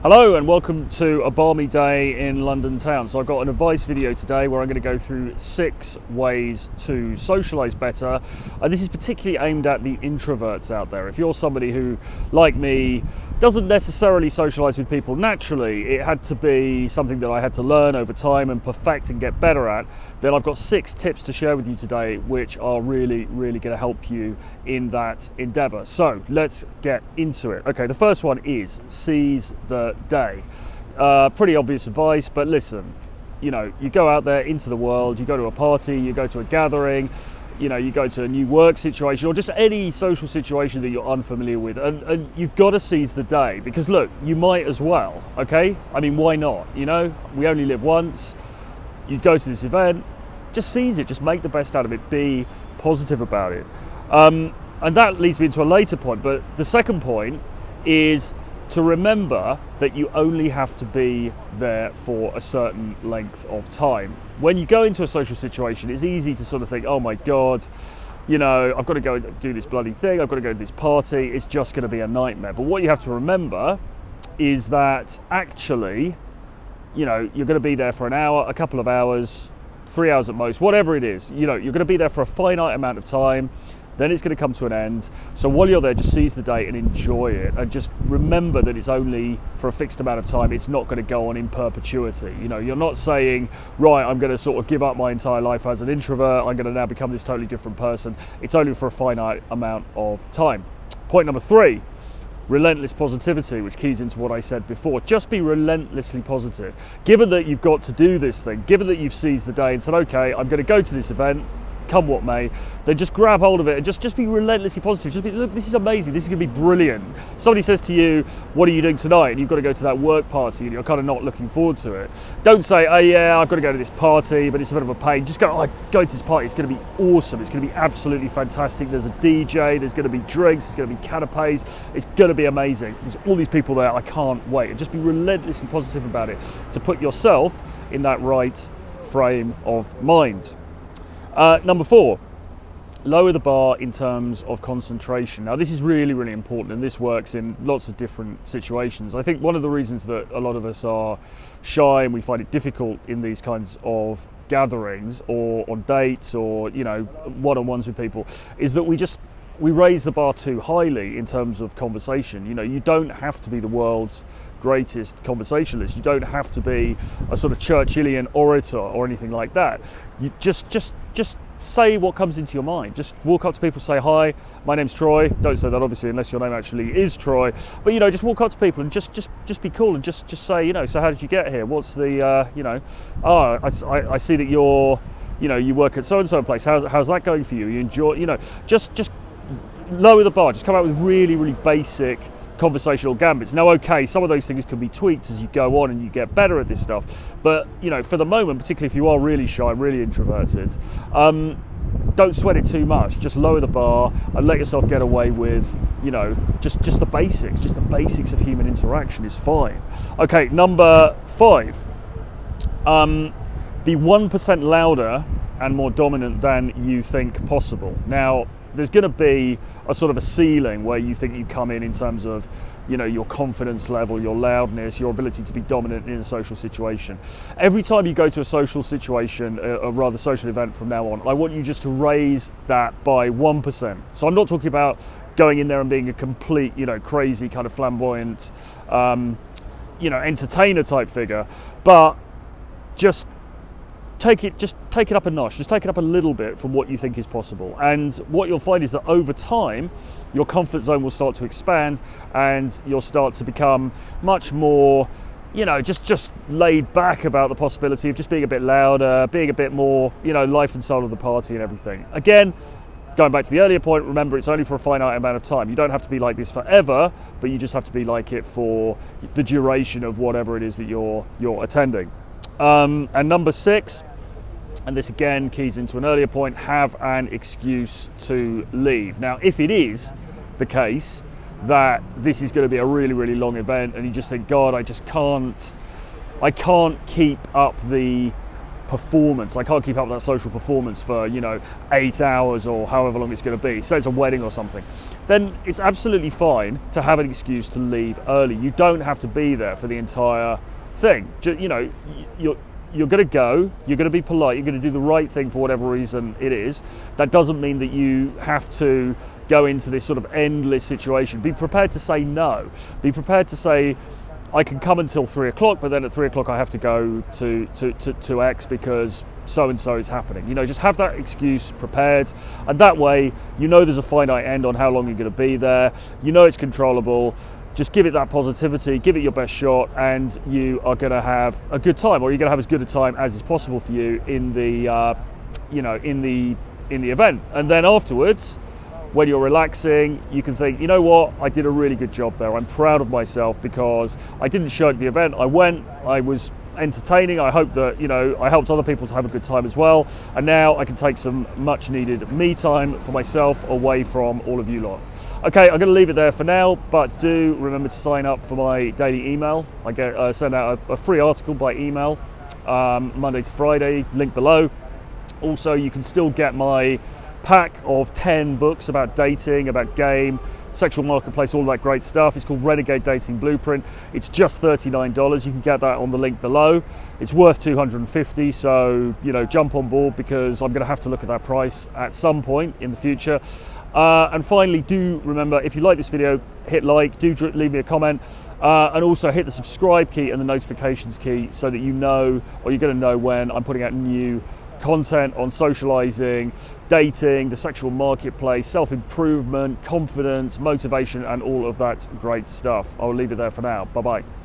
Hello and welcome to a balmy day in London town. So I've got an advice video today where I'm going to go through 6 ways to socialise better. And this is particularly aimed at the introverts out there. If you're somebody who, like me, doesn't necessarily socialise with people naturally, it had to be something that I had to learn over time and perfect and get better at, then I've got 6 tips to share with you today which are really going to help you in that endeavour. So let's get into it. Okay, the first one is seize the day. Pretty obvious advice, but listen, you know, you go out there into the world, you go to a party, you go to a gathering, you know, you go to a new work situation or just any social situation that you're unfamiliar with, and you've got to seize the day, because look, you might as well, okay? I mean, why not? You know, we only live once. You go to this event, just seize it, just make the best out of it, be positive about it. And that leads me into a later point, but the second point is to remember that you only have to be there for a certain length of time. When you go into a social situation, it's easy to sort of think, oh my God, you know, I've got to go and do this bloody thing, I've got to go to this party, it's just going to be a nightmare. But what you have to remember is that actually, you know, you're going to be there for an hour, a couple of hours, 3 hours at most, whatever it is. You know, you're going to be there for a finite amount of time, then it's going to come to an end. So while you're there, just seize the day and enjoy it, and just remember that it's only for a fixed amount of time. It's not going to go on in perpetuity. You know, you're not saying, right, I'm going to sort of give up my entire life as an introvert, I'm going to now become this totally different person. It's only for a finite amount of time. Point number 3, relentless positivity, which keys into what I said before. Just be relentlessly positive. Given that you've got to do this thing, given that you've seized the day and said, okay, I'm going to go to this event, come what may, then just grab hold of it and just be relentlessly positive. Just be, look, this is amazing, this is going to be brilliant. Somebody says to you, what are you doing tonight? And you've got to go to that work party and you're kind of not looking forward to it. Don't say, oh yeah, I've got to go to this party, but it's a bit of a pain. Just go, oh, go to this party, it's going to be awesome, it's going to be absolutely fantastic. There's a DJ, there's going to be drinks, there's going to be canapes, it's going to be amazing. There's all these people there, I can't wait. And just be relentlessly positive about it to put yourself in that right frame of mind. Number 4, lower the bar in terms of concentration. Now this is really important, and this works in lots of different situations. I think one of the reasons that a lot of us are shy and we find it difficult in these kinds of gatherings or on dates or, you know, one-on-ones with people is that we raise the bar too highly in terms of conversation. You know, you don't have to be the world's greatest conversationalist. You don't have to be a sort of Churchillian orator or anything like that. You just say what comes into your mind. Just walk up to people, say, hi, my name's Troy. Don't say that obviously unless your name actually is Troy. But you know, just walk up to people and just be cool and just say, you know, so how did you get here? What's the you know, oh, I see that you're, you know, you work at so and so place. How's that going for you? You enjoy, you know, just lower the bar. Just come out with really basic conversational gambits. Now, okay, some of those things can be tweaked as you go on and you get better at this stuff, but you know, for the moment, particularly if you are really shy, really introverted, don't sweat it too much. Just lower the bar and let yourself get away with, you know, just the basics. Just the basics of human interaction is fine. Okay, number 5, be 1% louder and more dominant than you think possible. Now, there's going to be a sort of a ceiling where you think you come in terms of, you know, your confidence level, your loudness, your ability to be dominant in a social situation. Every time you go to a social situation, a rather social event from now on, I want you just to raise that by 1%. So I'm not talking about going in there and being a complete, you know, crazy kind of flamboyant, you know, entertainer type figure, but just take it up a notch, just take it up a little bit from what you think is possible. And what you'll find is that over time, your comfort zone will start to expand and you'll start to become much more, you know, just laid back about the possibility of just being a bit louder, being a bit more, you know, life and soul of the party and everything. Again, going back to the earlier point, remember it's only for a finite amount of time. You don't have to be like this forever, but you just have to be like it for the duration of whatever it is that you're attending. And number 6, and this again keys into an earlier point, have an excuse to leave. Now, if it is the case that this is going to be a really long event and you just think, God, I can't keep up the performance. I can't keep up with that social performance for, 8 hours or however long it's going to be. Say it's a wedding or something. Then it's absolutely fine to have an excuse to leave early. You don't have to be there for the entire thing. You're going to go, you're going to be polite, you're going to do the right thing for whatever reason it is. That doesn't mean that you have to go into this sort of endless situation. Be prepared to say no. Be prepared to say, I can come until 3 o'clock, but then at 3 o'clock I have to go to X because so-and-so is happening. Just have that excuse prepared, and that way there's a finite end on how long you're going to be there. It's controllable. Just give it that positivity, give it your best shot, and you are going to have a good time, or you're going to have as good a time as is possible for you in the, in the event. And then afterwards, when you're relaxing, you can think, you know what, I did a really good job there. I'm proud of myself because I didn't shirk the event. I went, I was entertaining. I hope that, I helped other people to have a good time as well. And now I can take some much needed me time for myself away from all of you lot. Okay, I'm going to leave it there for now, but do remember to sign up for my daily email. I send out a free article by email, Monday to Friday, link below. Also, you can still get my pack of 10 books about dating, about game, sexual marketplace, all that great stuff. It's called Renegade Dating Blueprint. It's just $39. You can get that on the link below. It's worth $250, so jump on board, because I'm going to have to look at that price at some point in the future. And finally, do remember, if you like this video, hit like, do leave me a comment, and also hit the subscribe key and the notifications key so that you're going to know when I'm putting out new content on socializing, dating, the sexual marketplace, self-improvement, confidence, motivation, and all of that great stuff. I'll leave it there for now. Bye-bye.